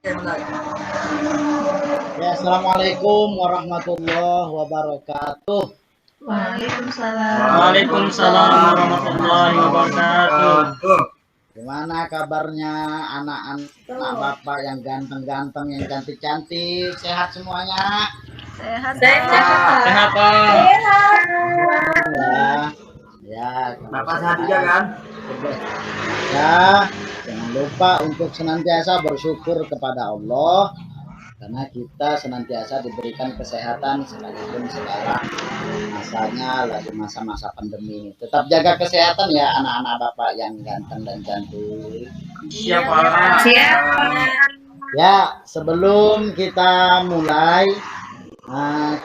Ya, assalamualaikum warahmatullahi wabarakatuh. Waalaikumsalam. Waalaikumsalam warahmatullahi wabarakatuh. Gimana kabarnya anak-anak bapak yang ganteng-ganteng, yang cantik-cantik, sehat semuanya? Sehat. Sehat Pak. Ya, Bapak sehat juga kan? Ya, jangan lupa untuk senantiasa bersyukur kepada Allah karena kita senantiasa diberikan kesehatan sekalipun sekarang masanya lagi masa-masa pandemi. Tetap jaga kesehatan ya anak-anak bapak yang ganteng dan cantik. Siapa? Ya, sebelum kita mulai,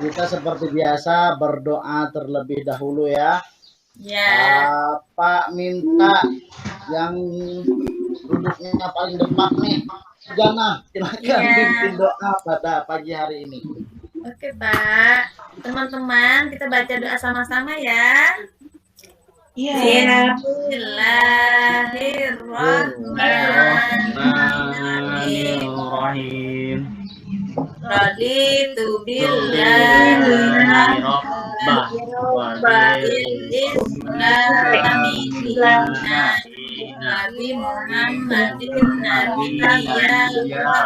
kita seperti biasa berdoa terlebih dahulu ya. Bapak minta yang duduknya paling depan nih, Jana, silakan pimpin doa pada pagi hari ini. Oke Pak, teman-teman kita baca doa sama-sama ya. Bismillahirrahmanirrahim. Raditu billahi Rabbah bil islami dinan Nabi Muhammadin nabiyyan wa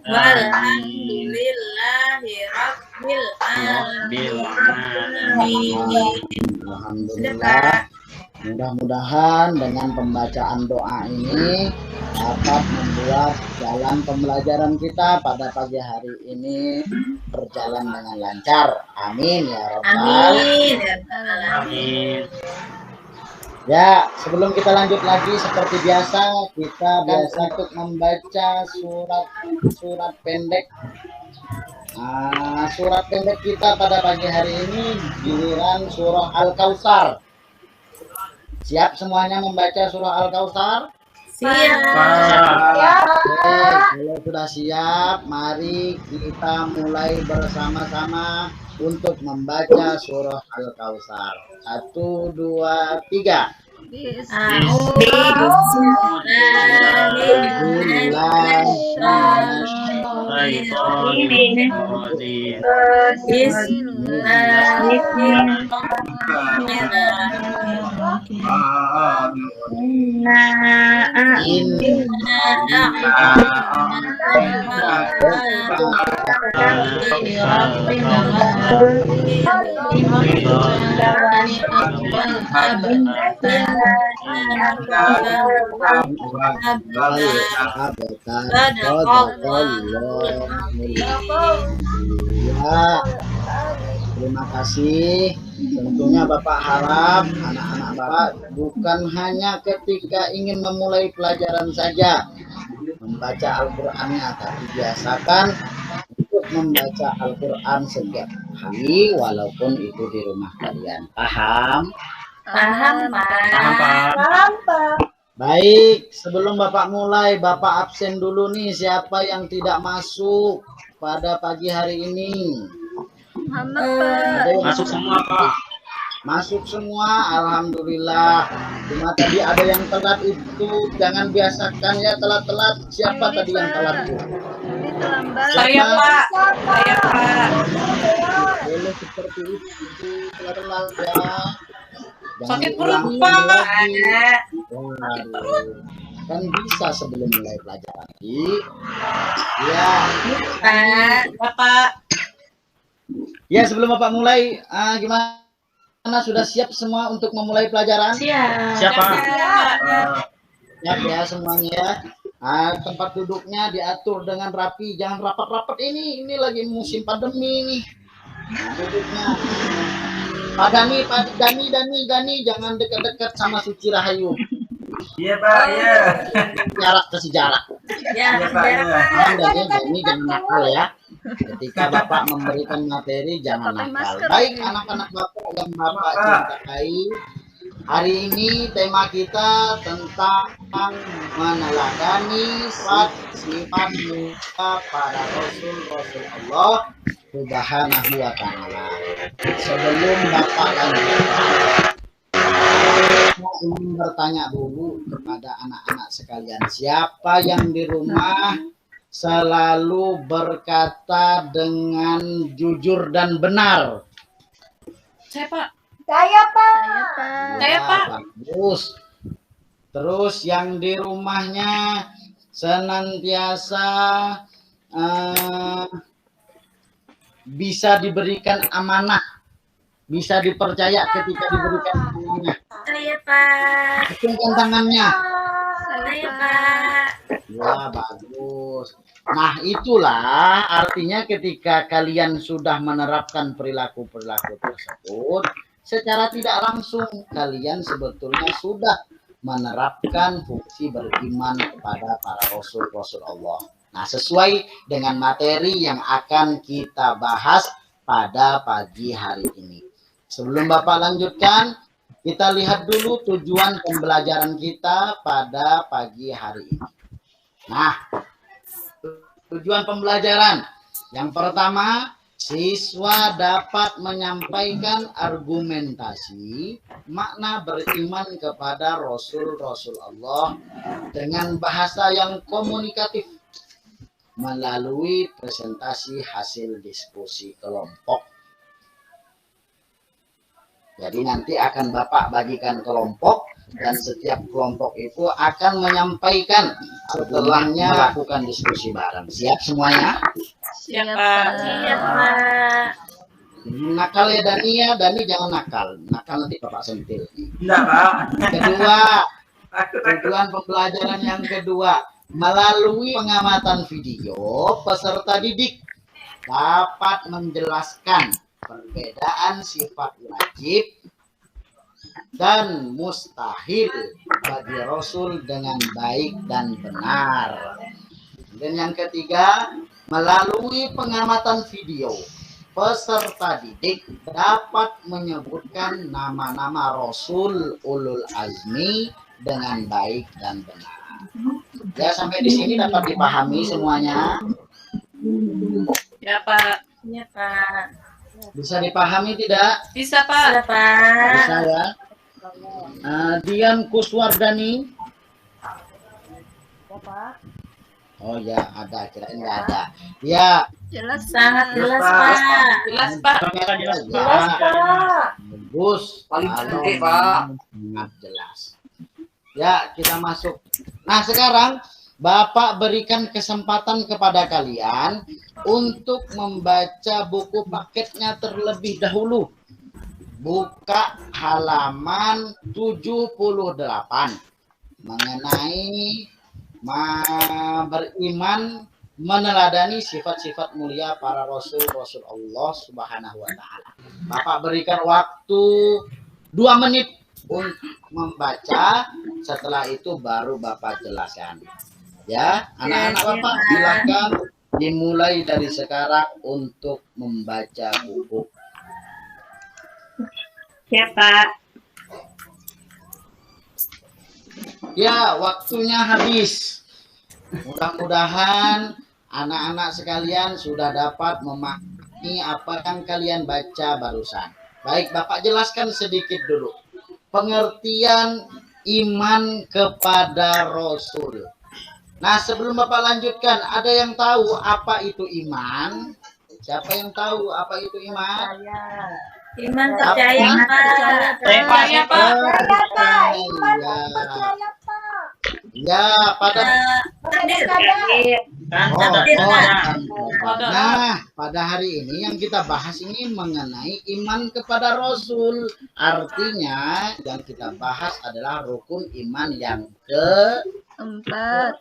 walhamdulillahi rabbil alamin. Alhamdulillah. Mudah-mudahan dengan pembacaan doa ini dapat membuat jalan pembelajaran kita pada pagi hari ini berjalan dengan lancar. Amin ya Rabbal. Amin. Ya, sebelum kita lanjut lagi seperti biasa, kita biasa untuk membaca surat pendek. Surat pendek kita pada pagi hari ini giliran surah Al-Kautsar. Siap semuanya membaca surah Al-Kautsar? Siap. Oke, kalau sudah siap, mari kita mulai bersama-sama untuk membaca surah Al-Kautsar. 1, 2, 3. Terima kasih. Tentunya Bapak harap anak-anak Bapak bukan hanya ketika ingin memulai pelajaran saja membaca Al-Qur'annya, tapi biasakan untuk membaca Al-Qur'an setiap hari walaupun itu di rumah kalian. Paham? Paham, Pak. Baik, sebelum Bapak mulai, Bapak absen dulu nih. Siapa yang tidak masuk pada pagi hari ini? Masuk semua Pak. Masuk semua, alhamdulillah. Cuma tadi ada yang telat, itu jangan biasakan ya telat-telat. Siapa tadi yang telat? Saya Pak. Boleh seperti itu, telat-telat ya. Sakit perut Pak. Kan bisa sebelum mulai pelajaran. Ya. Bapak. Ya, sebelum Bapak mulai, gimana? Sudah siap semua untuk memulai pelajaran? Siapa? Siap ya semuanya ya. Tempat duduknya diatur dengan rapi, jangan rapat-rapat ini lagi musim pandemi nih. Duduknya. Pak Dani, jangan dekat-dekat sama Suci Rahayu. Iya Pak, iya. Jarak kasih jarak. Ya, Pak. Dani jangan nakal ya. Ketika Bapak memberikan materi jangan nakal. Baik anak-anak Bapak yang Bapak cintai, hari ini tema kita tentang meneladani sifat mulia para Rasul Allah Subhanahu wa Ta'ala. Sebelum Bapak lanjut, saya ingin bertanya dulu kepada anak-anak sekalian, siapa yang di rumah selalu berkata dengan jujur dan benar? Saya, Pak. Saya, Pak. Saya, Pak. Bagus. Terus yang di rumahnya senantiasa bisa diberikan amanah, bisa dipercaya ketika diberikan amanah. Saya, Pak. Acungkan tangannya. Saya, Pak. Ya, bagus. Nah, itulah artinya ketika kalian sudah menerapkan perilaku-perilaku tersebut, secara tidak langsung kalian sebetulnya sudah menerapkan fungsi beriman kepada para rasul-rasul Allah. Nah, sesuai dengan materi yang akan kita bahas pada pagi hari ini. Sebelum Bapak lanjutkan, kita lihat dulu tujuan pembelajaran kita pada pagi hari ini. Nah, tujuan pembelajaran yang pertama, siswa dapat menyampaikan argumentasi makna beriman kepada Rasul-Rasul Allah dengan bahasa yang komunikatif melalui presentasi hasil diskusi kelompok. Jadi nanti akan Bapak bagikan kelompok dan setiap kelompok itu akan menyampaikan setelahnya melakukan diskusi bareng. Siap semuanya? Siap, Pak. Siap, Pak. Nakal ya Dani ya, Dani jangan nakal. Nakal nanti Bapak sentil. Enggak, Pak. Kedua, Takut. tujuan pembelajaran yang kedua, melalui pengamatan video, peserta didik dapat menjelaskan perbedaan sifat wajib dan mustahil bagi Rasul dengan baik dan benar. Dan yang ketiga, melalui pengamatan video, peserta didik dapat menyebutkan nama-nama Rasul Ulul Azmi dengan baik dan benar. Ya, sampai di sini dapat dipahami semuanya? Ya, Pak. Ya, Pak. Bisa dipahami tidak? Bisa, Pak. Bisa, Pak. Bisa ya. Dian Kuswardani. Oh ya, ada. Kirain nggak ada. Ya. Jelas, sangat jelas, Pak. Jelas, Pak. Jelas, Pak. Bagus. Paling Kalau cantik, Pak. Sangat jelas. Ya, kita masuk. Nah, sekarang Bapak berikan kesempatan kepada kalian untuk membaca buku paketnya terlebih dahulu. Buka halaman 78 mengenai beriman meneladani sifat-sifat mulia para rasul-rasul Allah Subhanahu wa Ta'ala. Bapak berikan waktu 2 menit untuk membaca, setelah itu baru Bapak jelaskan. Ya, anak-anak Bapak silakan dimulai dari sekarang untuk membaca buku. Ya, Pak. Ya, waktunya habis. Mudah-mudahan anak-anak sekalian sudah dapat memahami apa yang kalian baca barusan. Baik, Bapak jelaskan sedikit dulu. Pengertian iman kepada Rasul. Nah, sebelum Bapak lanjutkan, ada yang tahu apa itu iman? Siapa yang tahu apa itu iman? Iman percaya, Pak. Percaya, Pak. Ya, pada Nah, pada hari ini yang kita bahas ini mengenai iman kepada Rasul. Artinya yang kita bahas adalah rukun iman yang Empat.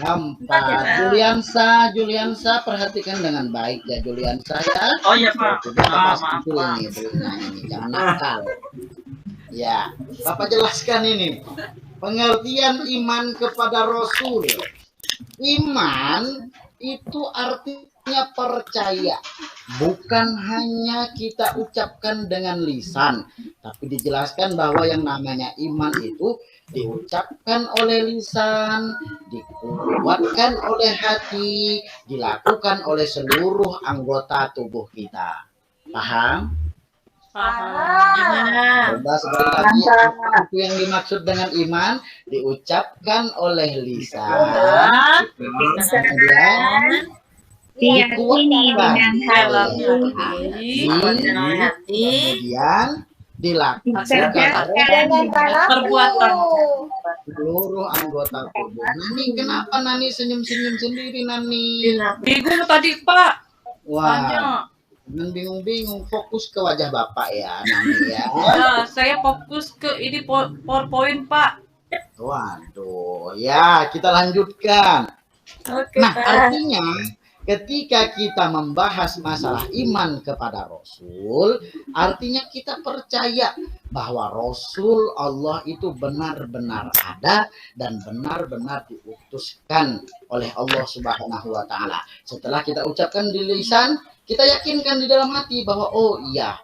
keempat. Juliansa, perhatikan dengan baik ya Juliansa ya. Oh iya, Pak. Bapak Maaf, Pak. ini, jangan nakal. Ya, Bapak jelaskan ini. Pengertian iman kepada Rasul. Iman itu arti percaya. Bukan hanya kita ucapkan dengan lisan, tapi dijelaskan bahwa yang namanya iman itu diucapkan oleh lisan, dikuatkan oleh hati, dilakukan oleh seluruh anggota tubuh kita. Paham? Coba sekali lagi, apa itu yang dimaksud dengan iman? Diucapkan oleh lisan, kemudian dikuatkan oleh hati, kemudian dilakukan Perbuatan. seluruh anggota tubuh. Nani, kenapa Nani senyum-senyum sendiri, Nani? Bingung tadi, Pak. Wah, jangan bingung-bingung, fokus ke wajah Bapak ya, Nani ya. Ya, saya fokus ke ini PowerPoint, Pak. Waduh, ya kita lanjutkan. Oke, Nah, Pak. artinya ketika kita membahas masalah iman kepada Rasul, artinya kita percaya bahwa Rasul Allah itu benar-benar ada dan benar-benar diutuskan oleh Allah Subhanahu wa Ta'ala. Setelah kita ucapkan di lisan, kita yakinkan di dalam hati bahwa oh iya,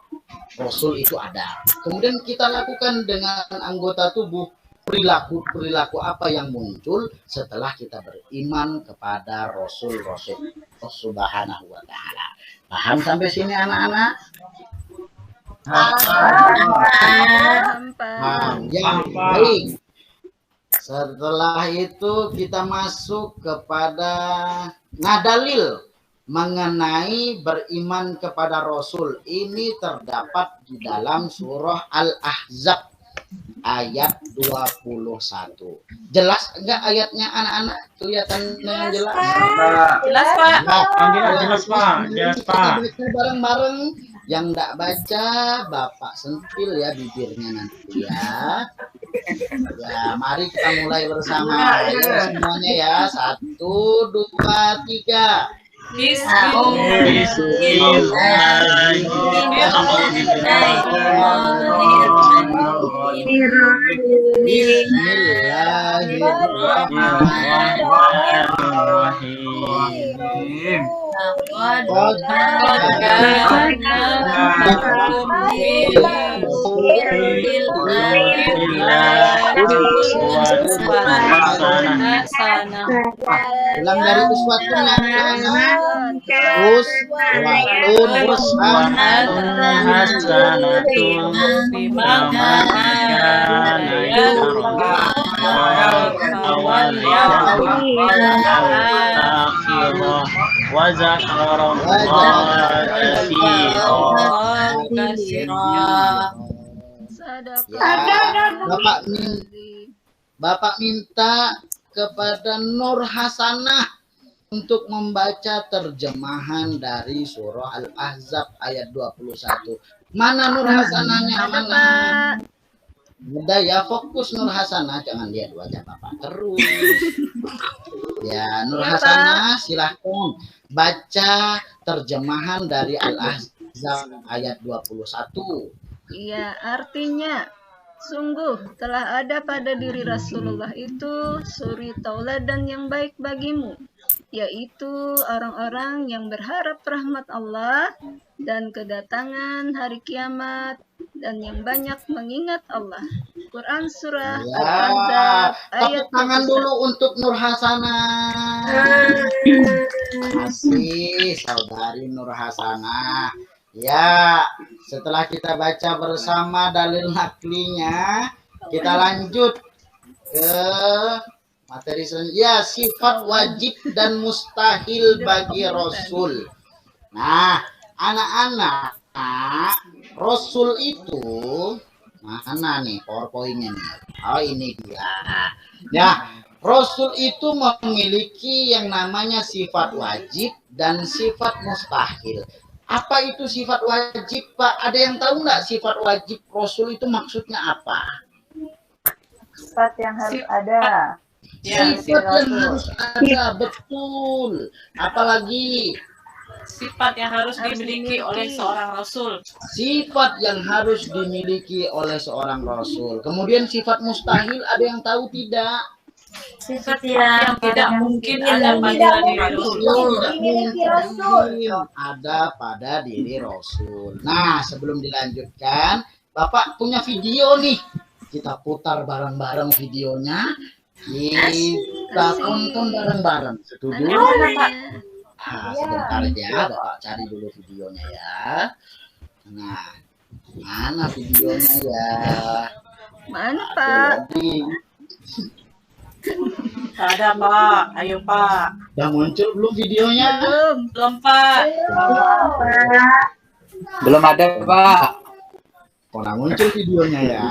Rasul itu ada. Kemudian kita lakukan dengan anggota tubuh. Perilaku apa yang muncul setelah kita beriman kepada Rasul-Rasul Subhanahu wa Ta'ala. Paham sampai sini anak-anak? Paham. Ya, baik. Setelah itu kita masuk kepada dalil mengenai beriman kepada Rasul. Ini terdapat di dalam surah Al-Ahzab ayat 21. Jelas enggak ayatnya anak-anak? Kelihatan dengan jelas? Jelas, Pak. Jelas, Pak. Jelas, Pak. Kita baca bareng-bareng. Yang enggak baca, Bapak sentil ya bibirnya nanti ya. Ya, mari kita mulai bersama. Ayo semuanya ya. 1, 2, 3. Ulang dari uswatun Bapak minta kepada Nur Hasanah untuk membaca terjemahan dari surah Al-Ahzab ayat 21. Mana Nur Hasanahnya? Mana? Udah ya, fokus Nur Hasanah, jangan lihat wajah Bapak terus. Ya, Nur Hasanah silahkan baca terjemahan dari Al-Ahzab ayat 21. Iya, artinya sungguh telah ada pada diri Rasulullah itu suri tauladan yang baik bagimu, yaitu orang-orang yang berharap rahmat Allah dan kedatangan hari kiamat dan yang banyak mengingat Allah. Quran surah Al-Ahzab ayat tepuk tangan dulu untuk Nur Hasanah. Masih saudari Nur Hasanah. Ya, setelah kita baca bersama dalil naklinya, kita lanjut ke materi selanjutnya. Ya, sifat wajib dan mustahil bagi Rasul. Nah, anak-anak, Rasul itu mana nih PowerPoint-nya nih? Oh, ini dia. Ya, Rasul itu memiliki yang namanya sifat wajib dan sifat mustahil. Apa itu sifat wajib, Pak? Ada yang tahu nggak sifat wajib Rasul itu maksudnya apa? Sifat yang harus ada. Sifat yang harus ada, betul. Apalagi Sifat yang harus dimiliki oleh seorang Rasul. sifat yang harus dimiliki oleh seorang Rasul. Kemudian sifat mustahil, ada yang tahu tidak? Sifat yang tidak mungkin ada pada diri Rasul. Ada pada diri Rasul. Nah, sebelum dilanjutkan, Bapak punya video nih. Kita putar bareng-bareng videonya. Kita tonton bareng-bareng. Setuju? Nah, sebentar ya, Bapak cari dulu videonya ya. Nah, mana videonya ya? Mana, Pak? Ada Pak, ayo Pak. Udah muncul belum videonya? Belum Pak. Belum ada, Pak. Udah muncul videonya ya.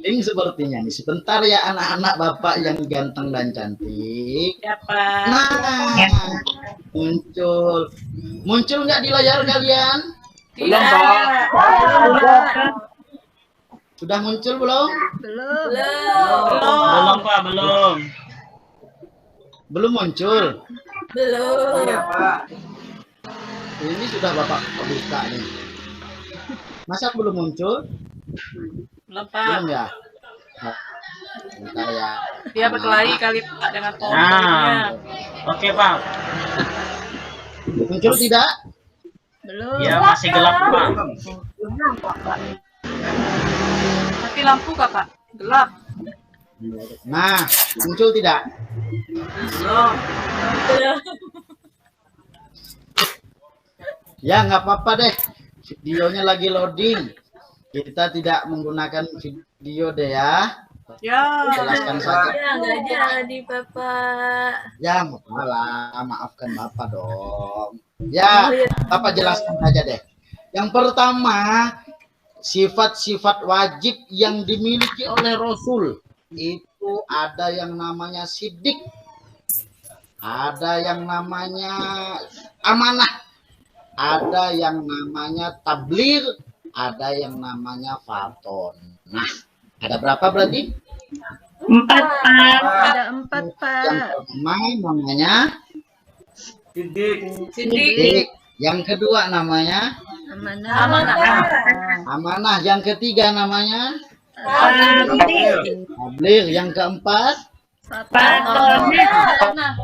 Link sepertinya nih. Sebentar ya anak-anak Bapak yang ganteng dan cantik. Ya Pak. Nah, muncul. Muncul nggak di layar kalian? Belum, Pak. Sudah muncul belum? Belum. Belum, Pak, belum. Belum muncul. Belum. Iya, Pak. Ini sudah Bapak buka nih. Masa belum muncul? Belum Pak. Belum ya? Nah, bentar ya. Dia berkelahi kali Pak dengan Nah, pohonnya. oke, Pak. Muncul tidak? Belum. Ya, masih gelap, Pak. Mati lampu kah Pak? Gelap. Nah, muncul tidak? Belum. Ya, nggak apa-apa deh. Videonya lagi loading. Kita tidak menggunakan video deh ya. Ya. Jelaskan saja. Ya, nggak jadi Bapak. Ya, maafkan Bapak dong. Ya, Bapak jelaskan saja deh. Yang pertama, sifat-sifat wajib yang dimiliki oleh Rasul. Itu ada yang namanya sidik. Ada yang namanya amanah. Ada yang namanya tabligh, ada yang namanya faton. Nah, ada berapa berarti? 4 Pak. Ada 4, Yang Pak. pertama namanya Sidik. sidik. Yang kedua namanya Amanah. amanah. Yang ketiga namanya tabligh. Yang keempat Nah,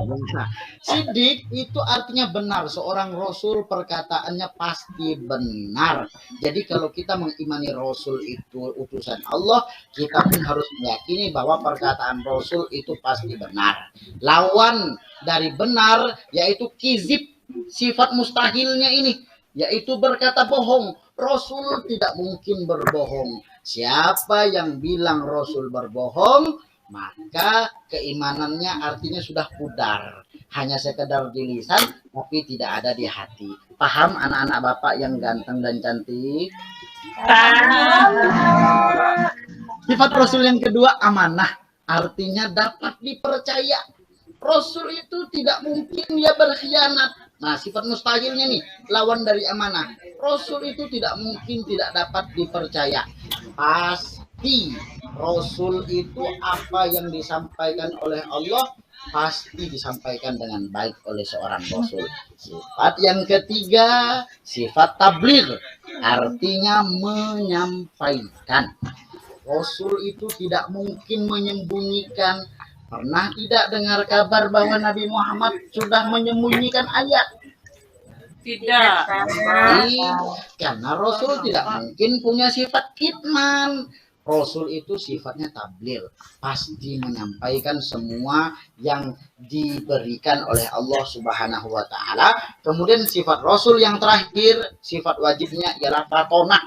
sidik itu artinya benar. Seorang Rasul perkataannya pasti benar. Jadi kalau kita mengimani Rasul itu utusan Allah, kita pun harus meyakini bahwa perkataan Rasul itu pasti benar. Lawan dari benar yaitu kizib, sifat mustahilnya ini, yaitu berkata bohong. Rasul tidak mungkin berbohong. Siapa yang bilang Rasul berbohong, maka keimanannya artinya sudah pudar, hanya sekedar di lisan tapi tidak ada di hati. Paham anak-anak Bapak yang ganteng dan cantik? Sifat Rasul yang kedua amanah, artinya dapat dipercaya. Rasul itu tidak mungkin dia berkhianat. Nah, sifat mustahilnya nih, lawan dari amanah. Rasul itu tidak mungkin tidak dapat dipercaya. Pasti Rasul itu apa yang disampaikan oleh Allah pasti disampaikan dengan baik oleh seorang Rasul. Sifat yang ketiga, sifat tabligh, artinya menyampaikan. Rasul itu tidak mungkin menyembunyikan. Pernah tidak dengar kabar bahwa Nabi Muhammad sudah menyembunyikan ayat? Tidak. Karena Rasul tidak mungkin punya sifat kitman. Rasul itu sifatnya tabligh, pasti menyampaikan semua yang diberikan oleh Allah Subhanahu wa taala. Kemudian sifat Rasul yang terakhir, sifat wajibnya ialah fatonah.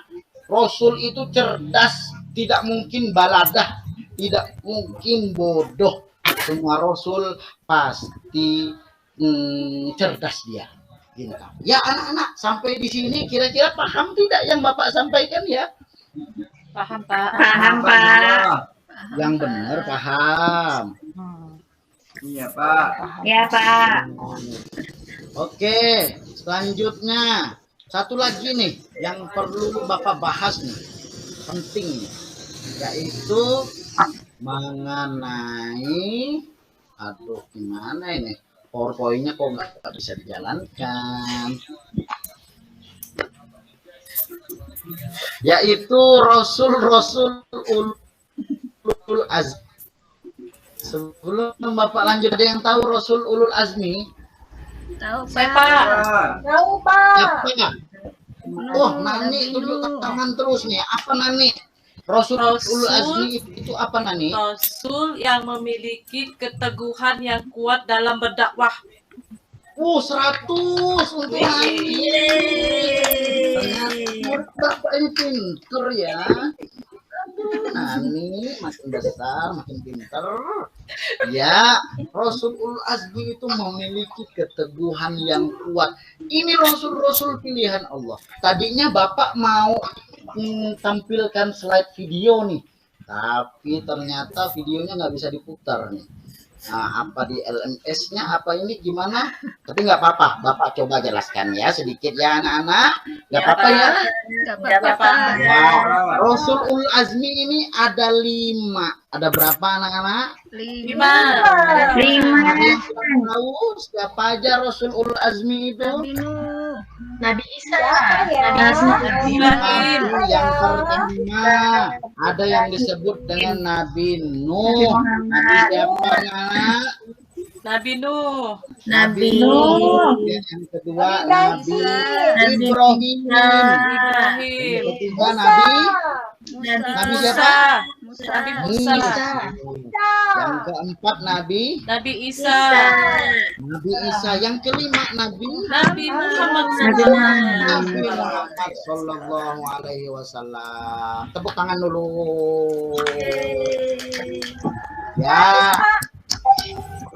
Rasul itu cerdas, tidak mungkin baladah, tidak mungkin bodoh. Semua Rasul pasti cerdas dia. Ya anak-anak, sampai di sini kira-kira paham tidak yang Bapak sampaikan ya? Paham Pak. Paham Pak. Yang benar paham. Iya, Pak. Ya Pak. Oke, selanjutnya satu lagi nih yang perlu Bapak bahas nih, penting nih, yaitu mengenai, aduh gimana ini, PowerPoint-nya kok nggak bisa dijalankan, yaitu Rasul Ulul Azmi. Sebelum Bapak lanjut, ada yang tahu Rasul Ulul Azmi? Tahu Saya, Pak? Pak. Tahu, Pak. Apa? Oh, Nani tunjuk tangan terus nih. Apa Nani? Rasul Ulul Azmi itu apa Nani? Rasul yang memiliki keteguhan yang kuat dalam berdakwah. 100 untuk Nani. Ternyata Bapak ini pinter ya. Nani makin besar, makin pinter. Ya, Rasul Ulul Azmi itu memiliki keteguhan yang kuat. Ini Rasul-Rasul pilihan Allah. Tadinya Bapak mau tampilkan slide video nih, tapi ternyata videonya nggak bisa diputar nih. Nah, apa di LMS-nya apa ini gimana? Tapi nggak apa-apa, Bapak coba jelaskan ya sedikit ya anak-anak. Nggak apa-apa ya. Nggak apa-apa. Nah, Rasul Ulul Azmi ini ada 5. Ada berapa anak-anak? 5. Ada yang tahu siapa aja Rasul Ulul Azmi itu? Nabi Nuh. Nabi Isa. Siapa ya? Ibrahim. Nabi yang pertama ada yang disebut dengan Nabi Nuh. Nabi siapa anak? Nabi Nuh. Nabi Yang kedua Nabi Ibrahim. Ibrahim. Yang ketiga Nabi Nabi siapa? Musa. Nabi Musa. Yang keempat Nabi Isa. Nabi Isa. Yang kelima Nabi Muhammad. Nabi Muhammad Sallallahu Alaihi Wasallam. Tepuk tangan dulu. Ya,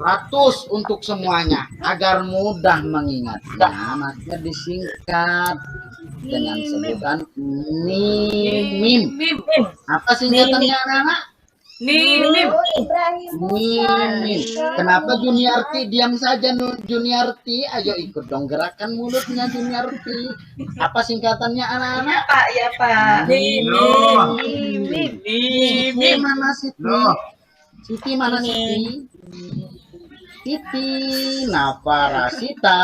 100 untuk semuanya agar mudah mengingatnya, maka disingkat dengan sebutan mim. Apa singkatannya anak-anak? Mim. Mim. Kenapa Juniarti diam saja Juniarti? Ayo ikut dong gerakan mulutnya Juniarti. Apa singkatannya anak-anak? Pak, ya Pak. Siti mana Siti? Siti mana Siti? Siti Nafarasita.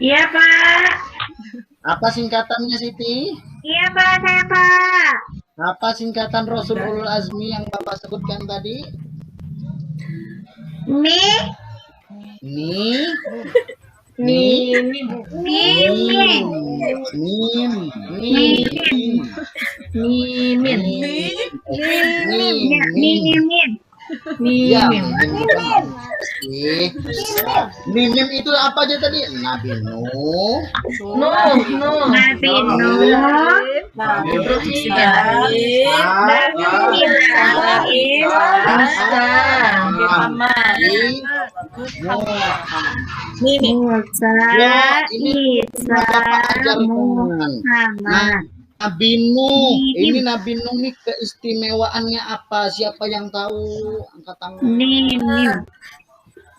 Iya Pak. Apa singkatannya Siti? Iya Pak, saya Pak. Apa singkatan Rasul Ulul Azmi yang Bapak sebutkan tadi? Mi. Ni. Mim. Mim. Mim. Mimin. Mim. Ya, Mimim itu apa aja tadi? Nabi Nuh. Nabi Nuh. Nabi Musa. Isa. Muhammad. Nabi Nuh. Ini Nabi Nuh nih keistimewaannya apa? Siapa yang tahu? Angkat tangan.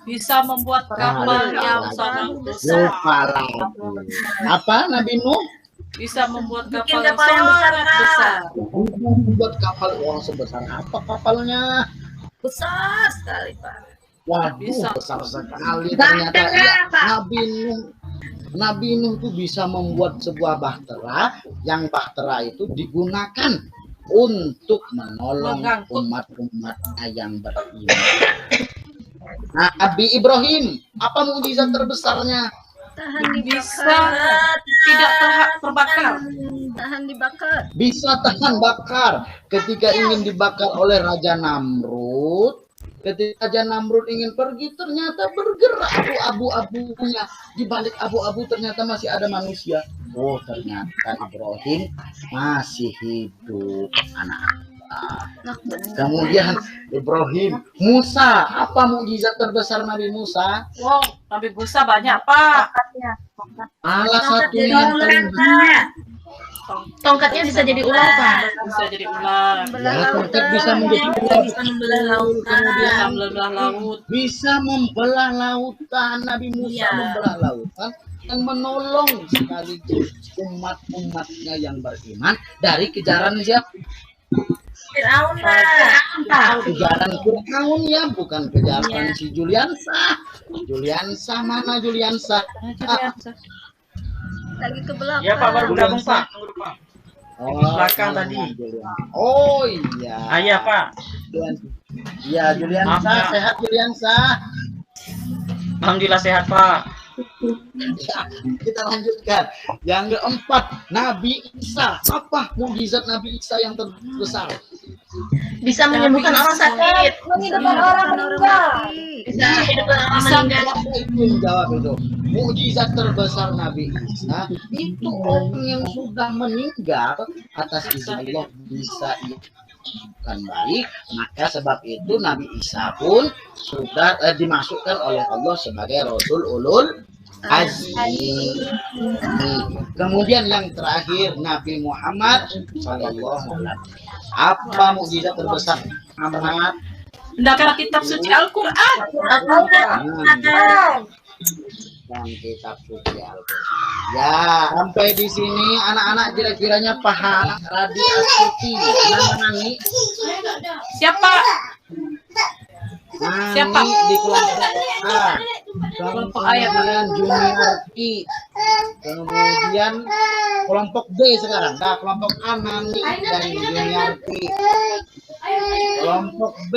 bisa membuat kapal yang sangat besar. Lupa lagi. Apa Nabi Nuh? Bisa membuat Bikin kapal yang kapal yang sangat besar. Membuat kapal uang sebesar apa kapalnya? Besar sekali Pak. Waduh, Bisa. besar sekali ternyata ya. Nabi Nuh itu bisa membuat sebuah bahtera, yang bahtera itu digunakan untuk menolong umat-umatnya yang beriman. Nah, Nabi Ibrahim, apa mukjizat terbesarnya? Tahan Bisa dibakar. tidak terbakar. Tahan dibakar. Bisa tahan bakar ketika ingin dibakar oleh Raja Namrud. Ketika Raja Namrud ingin pergi, ternyata bergerak abu-abunya. Di balik abu-abu ternyata masih ada manusia. Oh, ternyata Ibrahim masih hidup, anak-anak. Kemudian Ibrahim, Musa, apa mukjizat terbesar Nabi Musa? Wow, Nabi Musa banyak Pak. Salah satunya yang paling besar. Tongkatnya bisa jadi ular Pak. Bisa jadi ular. Ya, tongkat bisa menjadi ular. Bisa membelah lautan. Bisa membelah laut. Bisa membelah lautan. Nabi Musa Iya. membelah lautan dan menolong sekaligus umat-umatnya yang beriman dari kejaran siapa? Firaun Pak. Kejaran Fir'aun ya, bukan kejaran si Juliansa. Juliansa mana Juliansa? Lagi ke belakang. Ya Pak, baru gabung Pak. Oh, Belakang tadi. Oh iya. Ayah Pak. Ya, Juliansa, Maaf, Pak. sehat Juliansa. Alhamdulillah sehat, Pak. Ya, kita lanjutkan. Yang keempat, Nabi Isa. Apa mukjizat Nabi Isa yang terbesar? Bisa menyembuhkan orang sakit. Menghidupkan orang meninggal. Bisa menghidupkan orang meninggal. Apa itu yang jawab itu? Mukjizat terbesar Nabi Isa itu orang yang sudah meninggal atas izin Allah bisa kembali. Maka sebab itu Nabi Isa pun sudah dimasukkan oleh Allah sebagai Rasul Ulul Azmi. Kemudian yang terakhir Nabi Muhammad Sallallahu Alaihi Wasallam. Apa mukjizat terbesar Muhammad? Mendapat kitab suci Al-Quran. Dan kitab suci Al-Quran. Ya, sampai di sini anak-anak kira-kiranya paham Radi Astuti. Nama Nani? Siapa? Siapa? Nani di kelompok A. Kelompok A ya, Pak. Kemudian Juniarti. Kemudian kelompok B sekarang. Nah, kelompok A Nani dan Juniarti. Kelompok B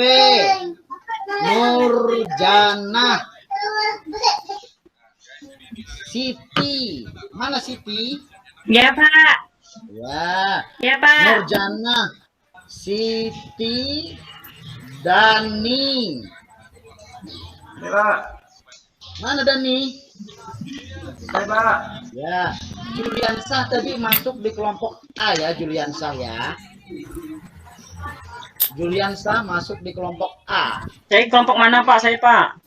Nurjanah. Siti. Mana Siti? Ya, Pak. Ya, Ya, Pak. Nurjanah, Siti, Dani. Ya, Pak. Mana Dani? Ya, Pak. Ya, Juliansah tadi masuk di kelompok A ya, Juliansah ya. Juliansah masuk di kelompok A. Saya kelompok mana, Pak? Saya, Pak.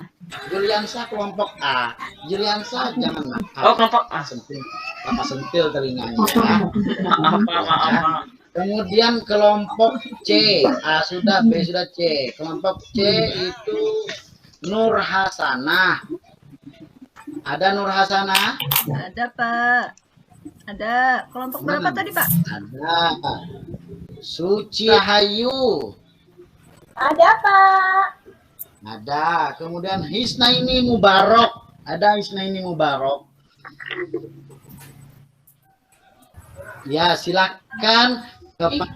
Juliansah kelompok A. Juliansah jangan Oh, kelompok A. sentil, apa sentil telinganya ya. Maaf, Pak. Maaf, Pak. Kemudian kelompok C. A sudah, B sudah, C. Kelompok C itu Nur Hasanah. Ada Nur Hasanah? Ada, Pak. Ada. Kelompok berapa tadi, Pak? Ada. Suci Hayu. Ada, Pak. Ada. Kemudian Hisnaini Mubarok. Ada Hisnaini Mubarok. Ya, silakan kepada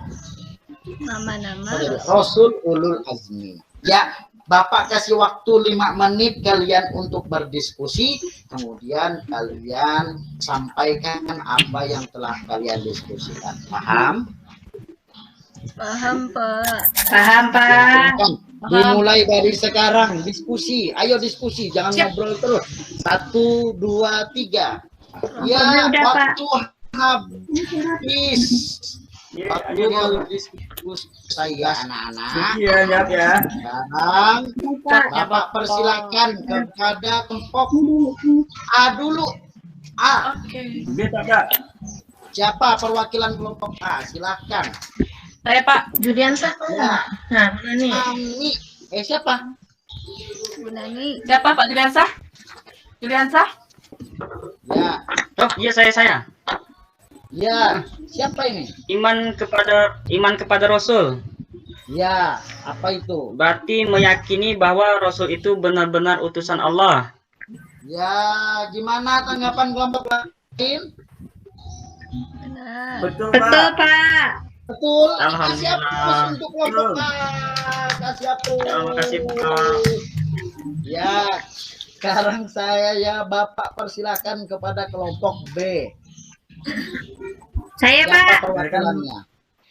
Nama-nama. Rasul Ulul Azmi. Ya, Bapak kasih waktu 5 menit kalian untuk berdiskusi. Kemudian kalian sampaikan apa yang telah kalian diskusikan. Paham? Paham, Pak. Paham, Pak. Dimulai dari sekarang diskusi. Ayo diskusi, jangan ngobrol terus. 1, 2, 3. Ya, Udah, Pak. waktu habis. Waktu habis diskusi saya anak-anak. Iya, jawab ya. Sekarang Bapak persilakan kepada kelompok A dulu. A. Oke. Bisa, Pak. Siapa perwakilan kelompok A? Silakan. Saya, Pak. Juliansah. Ya. Nah, mana nih? Nani. Siapa? Bu Nani. Siapa, Pak Juliansah? Juliansah? Ya. Oh, iya saya. Ya. Siapa ini? Iman kepada Rasul. Ya. Apa itu? Berarti meyakini bahwa Rasul itu benar-benar utusan Allah. Ya. Gimana tanggapan kelompok lain? Benar. Betul, Betul, Pak. Pak. Betul. Kasih Alhamdulillah. aplaus untuk kelompok A. Kasih aplaus. Terima kasih, Pak. Ya. Sekarang ya Bapak persilakan kepada kelompok B. Saya, Siapa Pak. perwakilannya?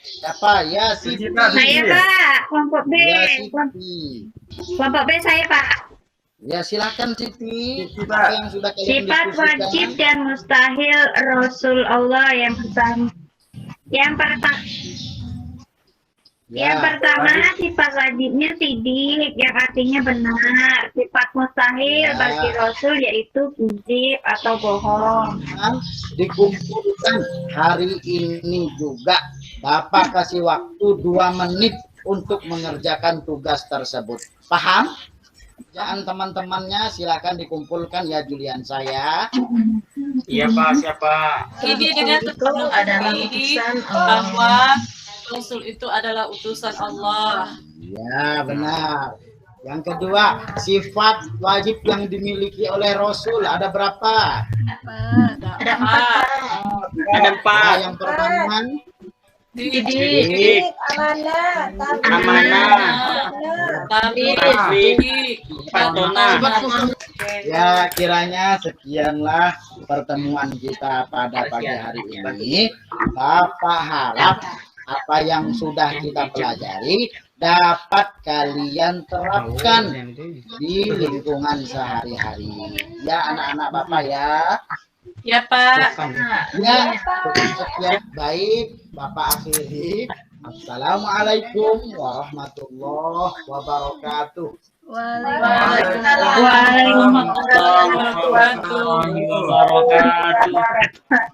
Siapa? Ya, Siti. Saya, Pak. Kelompok B. Ya, Siti. Kelompok B saya, Pak. Ya, silakan Siti. Siti, Apa Pak. yang sudah kalian Sifat diskusikan? wajib dan mustahil Rasul Allah yang pertama. Yang pertama sifat wajibnya sidik, yang artinya benar. Sifat mustahil Ya. bagi Rasul yaitu kizib atau bohong. Dikumpulkan hari ini juga. Bapak kasih waktu 2 menit untuk mengerjakan tugas tersebut. Paham? Jangan teman-temannya silakan dikumpulkan ya Julian saya. Iya, Pak. Siapa? Ini dengan Itu adalah utusan Allah. bahwa Rasul itu adalah utusan Allah. Ya, benar. Yang kedua, sifat wajib yang dimiliki oleh Rasul ada berapa? Pak. Ada 4. Ada Nah, 4. yang pertama didik, amanah, tablik, patona. Ya, kiranya sekianlah pertemuan kita pada pagi hari ini. Bapak harap apa yang sudah kita pelajari dapat kalian terapkan di lingkungan sehari-hari. Ya, anak-anak Bapak ya. Ya Pak. Ya, sekian. Baik, Bapak akhiri. Assalamualaikum warahmatullahi wabarakatuh. Waalaikumsalam. Waalaikumsalam warahmatullahi wabarakatuh. Wabarakatuh.